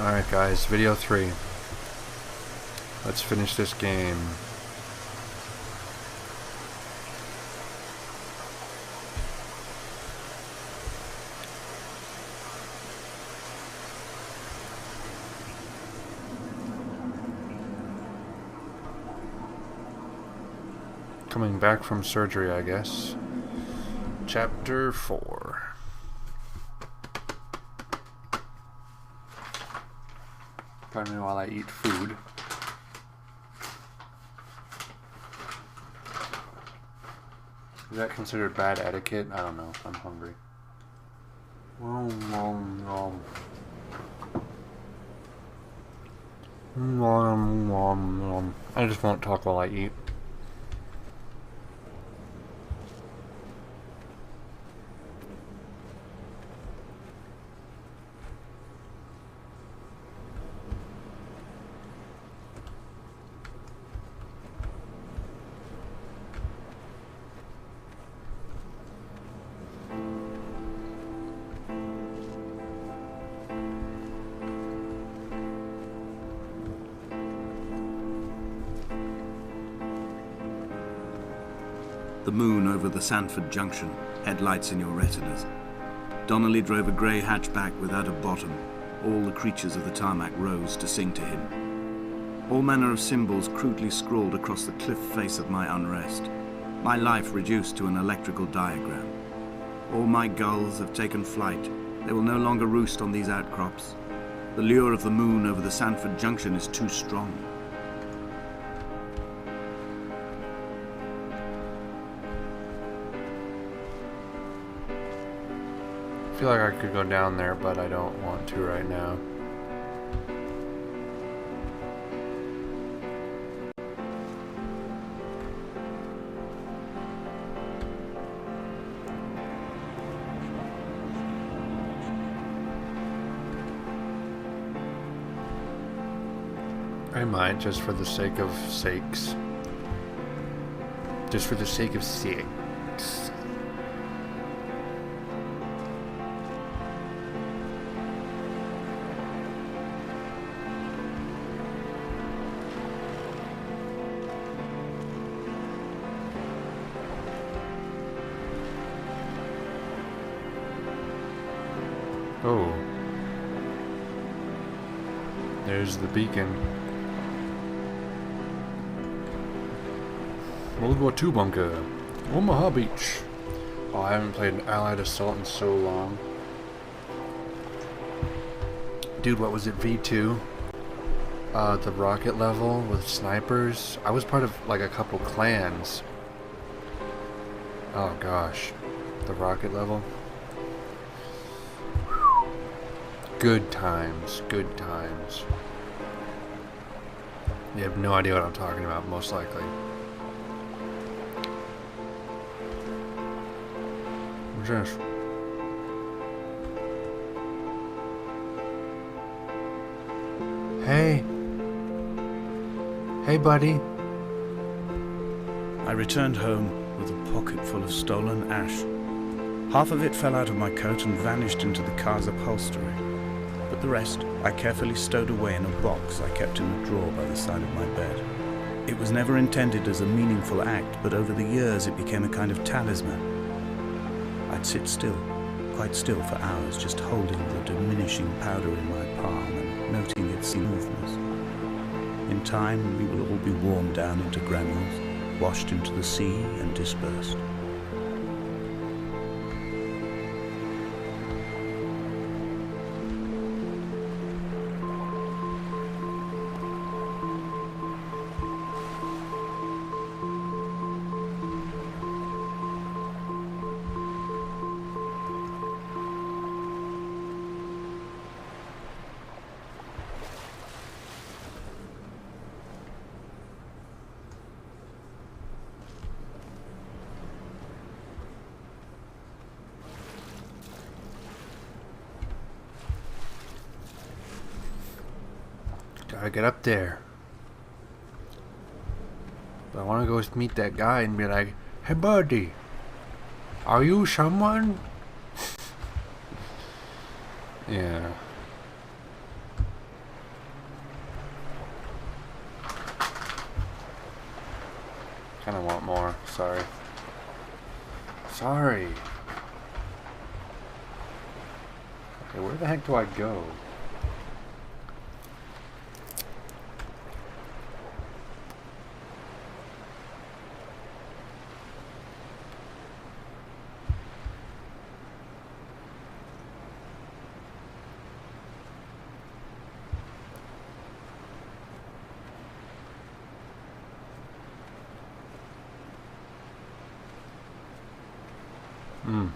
Alright guys, video 3. Let's finish this game. Coming back from surgery, I guess. Chapter 4. Pardon me while I eat food. Is that considered bad etiquette? I don't know. I'm hungry. I just won't talk while I eat. The moon over the Sanford Junction, headlights in your retinas. Donnelly drove a grey hatchback without a bottom. All the creatures of the tarmac rose to sing to him. All manner of symbols crudely scrawled across the cliff face of my unrest. My life reduced to an electrical diagram. All my gulls have taken flight. They will no longer roost on these outcrops. The lure of the moon over the Sanford Junction is too strong. I feel like I could go down there, but I don't want to right now. I might, just for the sake of sakes. Just for the sake of sakes. Oh. There's the beacon. World War II bunker. Omaha Beach. Oh, I haven't played an Allied Assault in so long. Dude, what was it? V2? The rocket level with snipers. I was part of like a couple clans. Oh gosh. The rocket level. Good times, good times. You have no idea what I'm talking about, most likely. What's this? Hey. Hey, buddy. I returned home with a pocket full of stolen ash. Half of it fell out of my coat and vanished into the car's upholstery. But the rest I carefully stowed away in a box I kept in a drawer by the side of my bed. It was never intended as a meaningful act, but over the years it became a kind of talisman. I'd sit still, quite still for hours, just holding the diminishing powder in my palm and noting its movements. In time, we will all be worn down into granules, washed into the sea and dispersed. Gotta get up there. But I want to go meet that guy and be like, "Hey buddy, are you someone?" Yeah. Kind of want more. Sorry. Sorry. Okay, where the heck do I go? Hmm.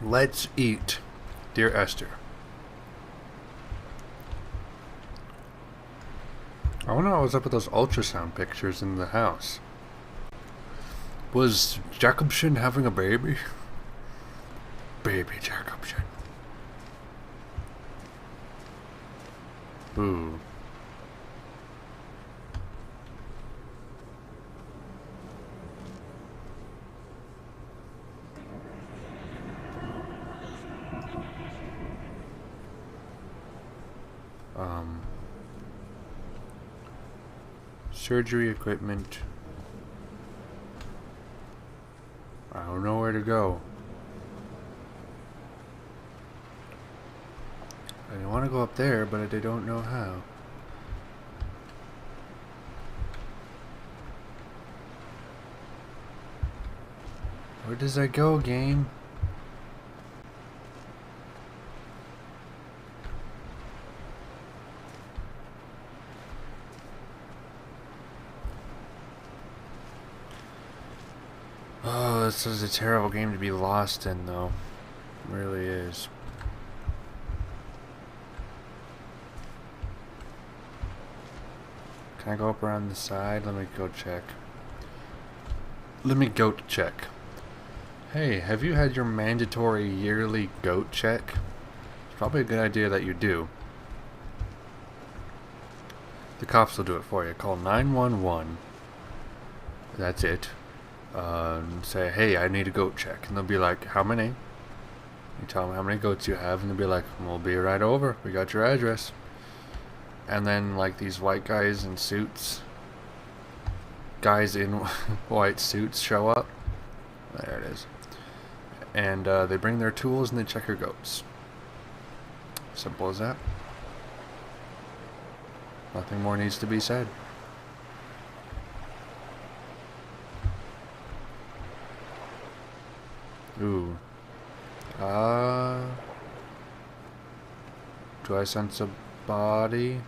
Let's eat, dear Esther. I wonder what was up with those ultrasound pictures in the house. Was Jacobson having a baby? Baby Jacobson. Ooh. Surgery equipment. I don't know where to go. I want to go up there, but I don't know how. Where does that go, game? Oh, this is a terrible game to be lost in, though. It really is. Can I go up around the side? Let me go check. Let me goat check. Hey, have you had your mandatory yearly goat check? It's probably a good idea that you do. The cops will do it for you. Call 911. That's it. Say, hey, I need a goat check. And they'll be like, how many? You tell them how many goats you have, and they'll be like, we'll be right over. We got your address. And then, like, these white guys in suits, guys in white suits show up. There it is. And they bring their tools and they check your goats. Simple as that. Nothing more needs to be said. Ooh. Do I sense a body?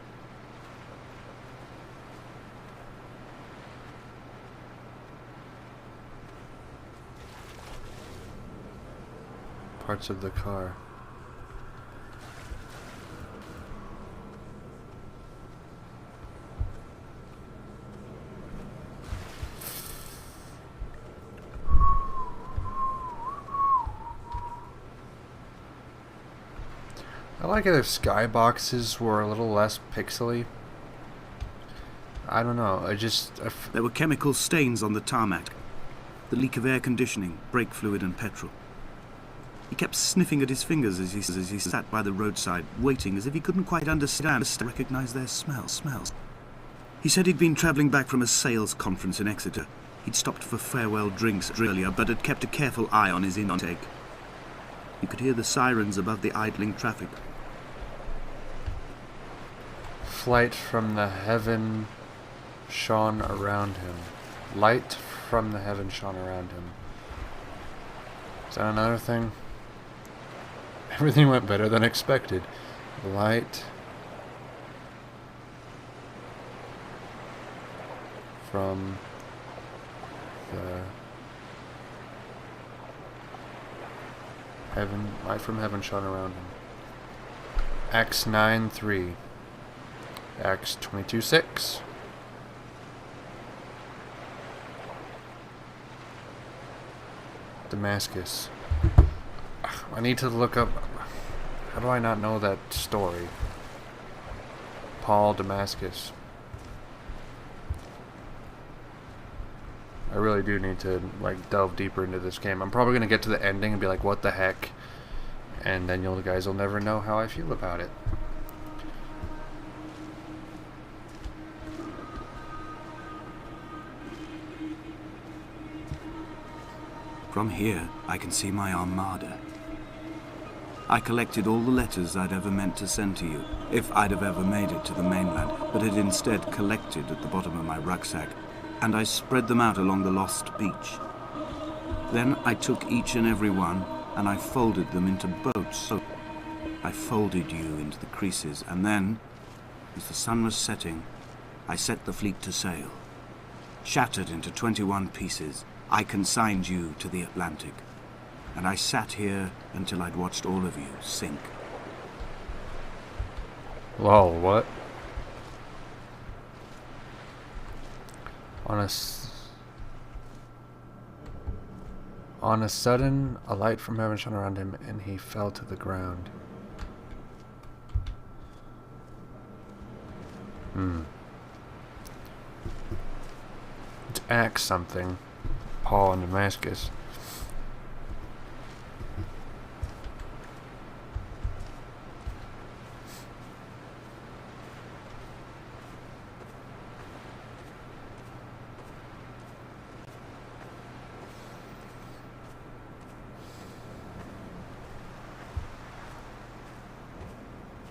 Parts of the car. I like it if skyboxes were a little less pixely. I don't know, There were chemical stains on the tarmac. The leak of air conditioning, brake fluid and petrol. He kept sniffing at his fingers as he sat by the roadside, waiting as if he couldn't quite understand or recognize their smells. He said he'd been travelling back from a sales conference in Exeter. He'd stopped for farewell drinks earlier, but had kept a careful eye on his intake. You could hear the sirens above the idling traffic. Light from the heaven shone around him. Light from the heaven shone around him. Is that another thing? Everything went better than expected. Light from the light from heaven shone around him. X93. X22-6. Damascus. I need to look up. How do I not know that story? Paul Damascus. I really do need to like delve deeper into this game. I'm probably gonna get to the ending and be like, what the heck? And then you guys will never know how I feel about it. From here, I can see my armada. I collected all the letters I'd ever meant to send to you, if I'd have ever made it to the mainland, but had instead collected at the bottom of my rucksack, and I spread them out along the lost beach. Then I took each and every one, and I folded them into boats. So I folded you into the creases, and then, as the sun was setting, I set the fleet to sail. Shattered into 21 pieces, I consigned you to the Atlantic, and I sat here until I'd watched all of you sink. Lol, what? On a sudden, a light from heaven shone around him, and he fell to the ground. It's Acts something. Paul in Damascus.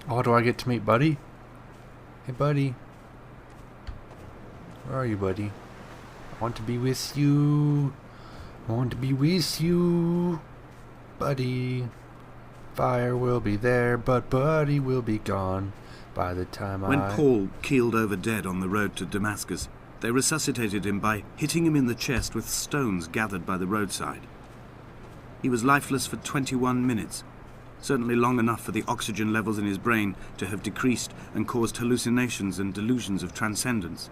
Oh, do I get to meet Buddy? Hey, Buddy. Where are you, Buddy? I want to be with you. I want to be with you. Buddy. Fire will be there, but Buddy will be gone by the time When Paul keeled over dead on the road to Damascus, they resuscitated him by hitting him in the chest with stones gathered by the roadside. He was lifeless for 21 minutes. Certainly long enough for the oxygen levels in his brain to have decreased and caused hallucinations and delusions of transcendence.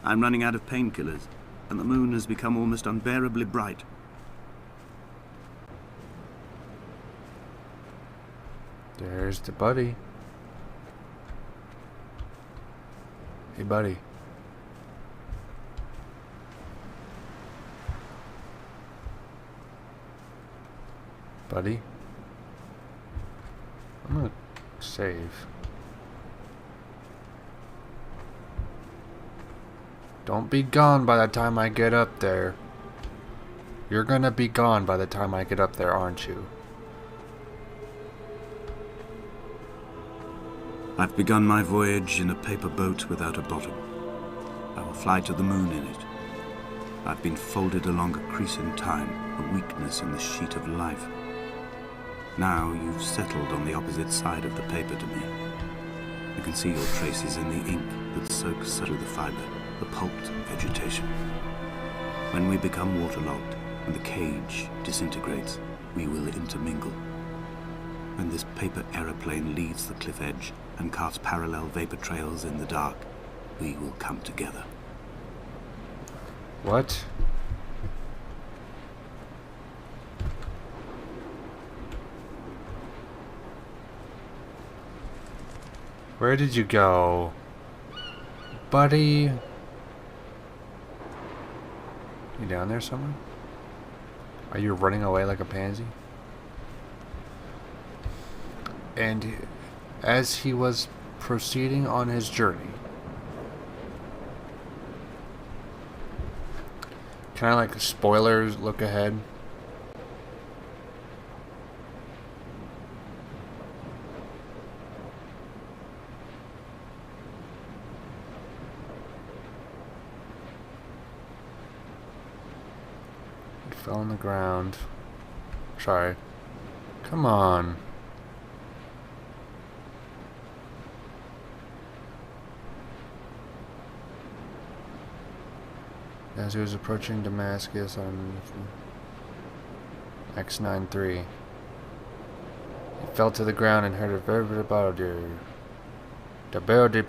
I'm running out of painkillers, and the moon has become almost unbearably bright. There's the Buddy. Hey, Buddy. Buddy? I'm gonna save. Don't be gone by the time I get up there. You're gonna be gone by the time I get up there, aren't you? I've begun my voyage in a paper boat without a bottom. I will fly to the moon in it. I've been folded along a crease in time, a weakness in the sheet of life. Now you've settled on the opposite side of the paper to me. I can see your traces in the ink that soaks through the fiber, the pulped vegetation. When we become waterlogged and the cage disintegrates, we will intermingle. When this paper aeroplane leaves the cliff edge and carves parallel vapor trails in the dark, we will come together. What? Where did you go? Buddy? You down there somewhere? Are you running away like a pansy? And as he was proceeding on his journey, can I like spoilers look ahead? It fell on the ground. Sorry. Come on. As he was approaching Damascus on X93. He fell to the ground and heard a very body. The body.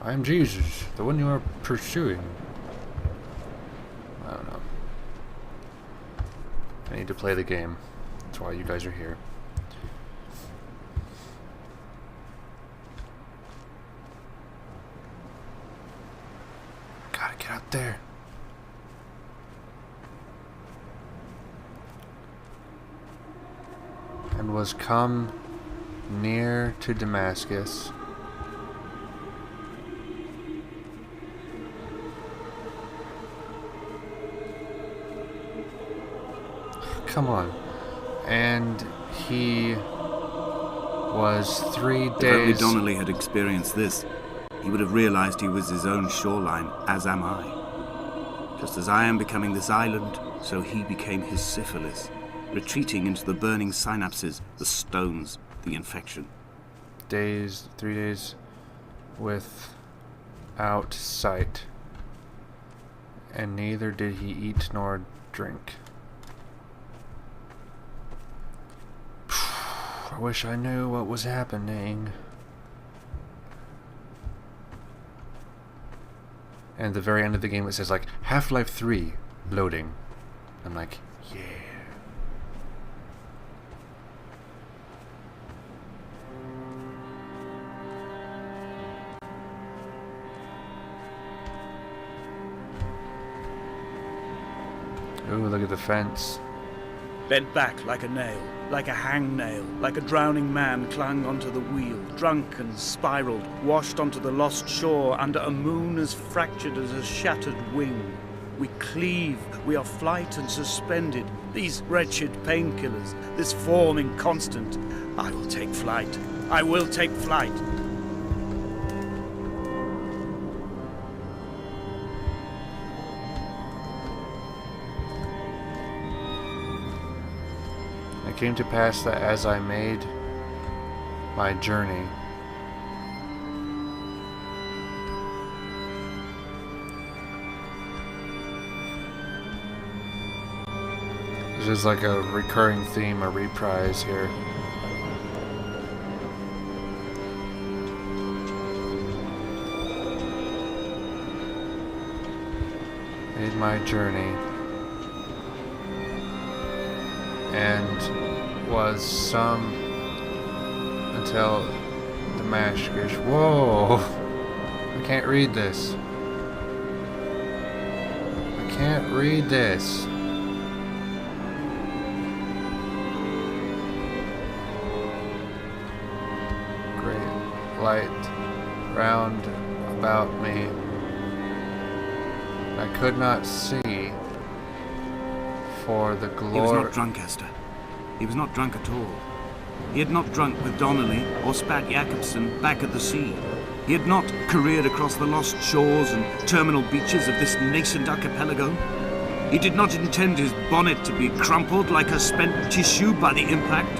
I am Jesus, the one you are pursuing. I don't know. I need to play the game. That's why you guys are here. Gotta get out there. And was come near to Damascus. Come on. And he was 3 days... If only Donnelly had experienced this, he would have realized he was his own shoreline, as am I. Just as I am becoming this island, so he became his syphilis, retreating into the burning synapses, the stones, the infection. 3 days without sight, and neither did he eat nor drink. I wish I knew what was happening. And at the very end of the game it says like Half-Life 3 loading. I'm like, yeah. Ooh, look at the fence. Bent back like a nail, like a hangnail, like a drowning man clung onto the wheel, drunk and spiraled, washed onto the lost shore under a moon as fractured as a shattered wing. We cleave, we are flight and suspended, these wretched painkillers, this forming constant. I will take flight, I will take flight. It came to pass that as I made my journey, this is like a recurring theme, a reprise here. Made my journey and was some until Damascus. Whoa! I can't read this. I can't read this. Great light round about me. I could not see for the glory. He was not drunk, Esther. He was not drunk at all. He had not drunk with Donnelly or spat Jacobson back at the sea. He had not careered across the lost shores and terminal beaches of this nascent archipelago. He did not intend his bonnet to be crumpled like a spent tissue by the impact.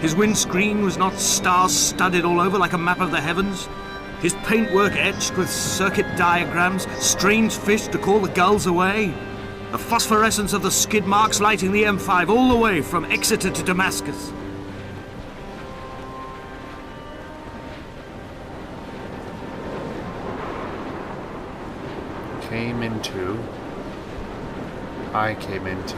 His windscreen was not star-studded all over like a map of the heavens. His paintwork etched with circuit diagrams, strange fish to call the gulls away. The phosphorescence of the skid marks lighting the M5 all the way from Exeter to Damascus. I came into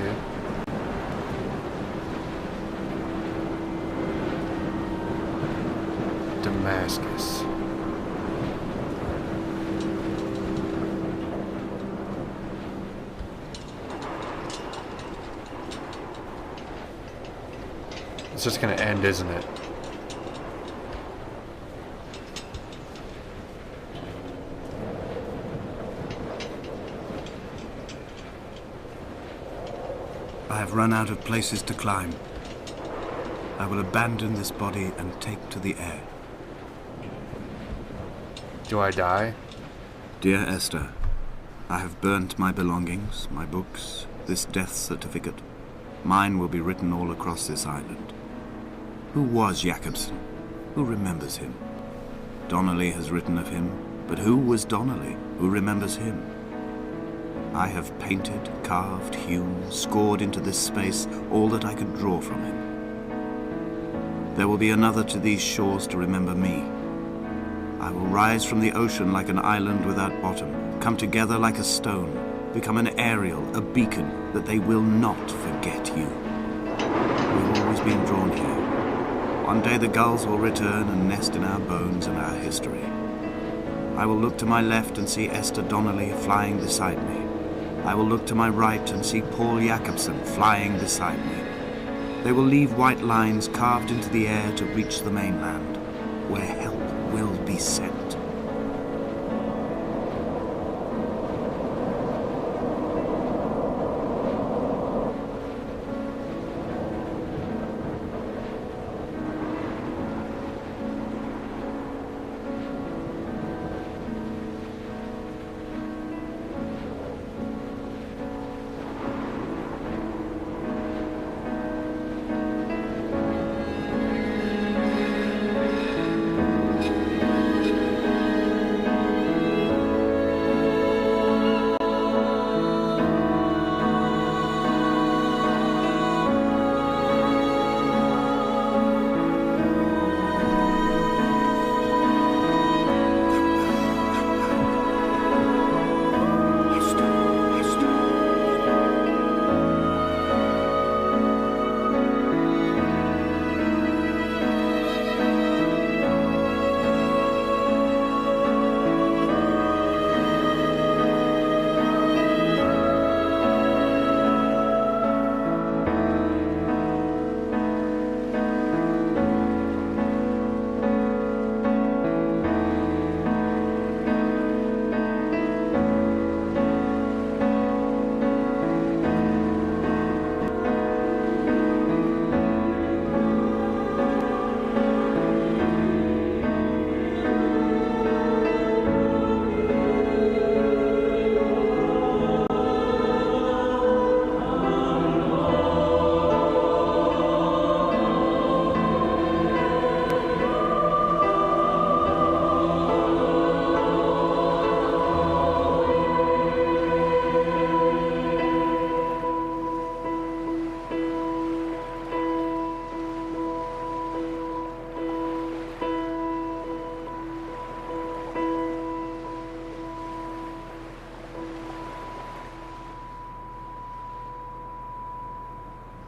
Damascus. It's just gonna end, isn't it? I have run out of places to climb. I will abandon this body and take to the air. Do I die? Dear Esther, I have burnt my belongings, my books, this death certificate. Mine will be written all across this island. Who was Jacobson? Who remembers him? Donnelly has written of him, but who was Donnelly? Who remembers him? I have painted, carved, hewn, scored into this space all that I could draw from him. There will be another to these shores to remember me. I will rise from the ocean like an island without bottom, come together like a stone, become an aerial, a beacon, that they will not forget you. We've always been drawn here. One day the gulls will return and nest in our bones and our history. I will look to my left and see Esther Donnelly flying beside me. I will look to my right and see Paul Jacobson flying beside me. They will leave white lines carved into the air to reach the mainland, where help will be sent.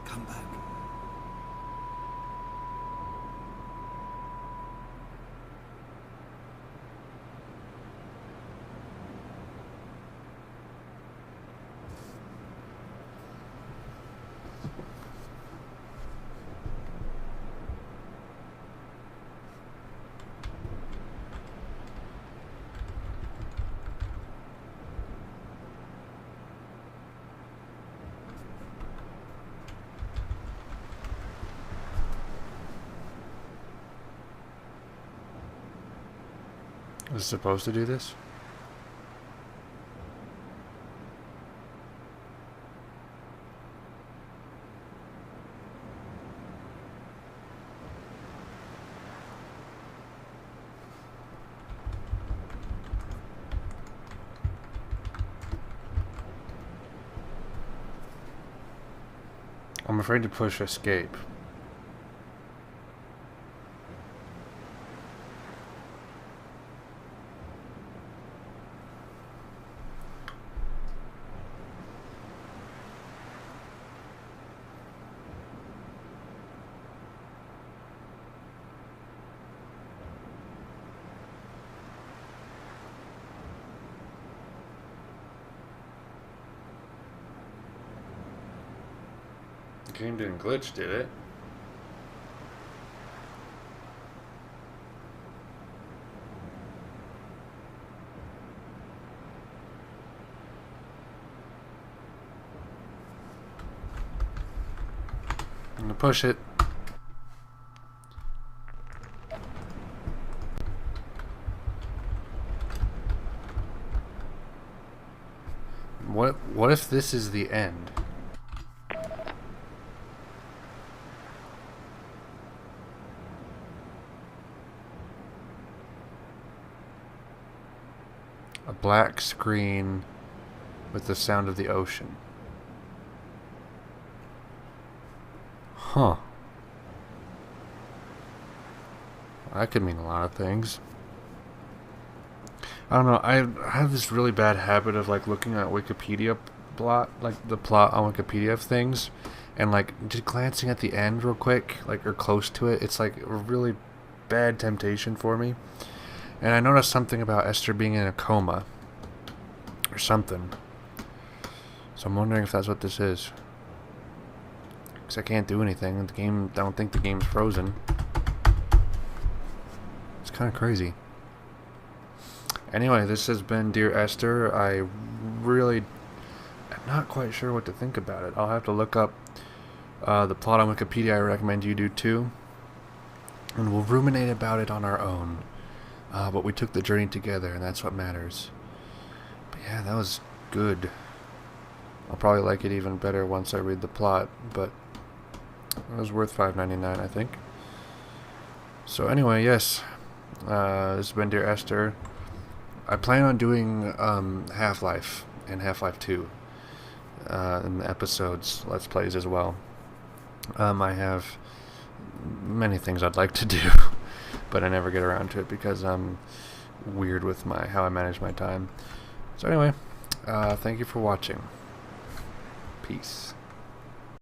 Come back. Was it supposed to do this? I'm afraid to push escape. The game didn't glitch, did it? I'm gonna push it. What if this is the end? A black screen with the sound of the ocean. Huh. That could mean a lot of things. I don't know, I have this really bad habit of like looking at Wikipedia plot, like the plot on Wikipedia of things, and like just glancing at the end real quick, like or close to it. It's like a really bad temptation for me. And I noticed something about Esther being in a coma or something. So I'm wondering if that's what this is. Because I can't do anything. The game, I don't think the game's frozen. It's kind of crazy. Anyway, this has been Dear Esther. I really am not quite sure what to think about it. I'll have to look up the plot on Wikipedia. I recommend you do too. And we'll ruminate about it on our own. But we took the journey together, and that's what matters. But yeah, that was good. I'll probably like it even better once I read the plot, but it was worth $5.99, I think. So anyway, yes, this has been Dear Esther. I plan on doing Half-Life and Half-Life 2 in the episodes, Let's Plays as well. I have many things I'd like to do, but I never get around to it because I'm weird with how I manage my time. So anyway, thank you for watching. Peace.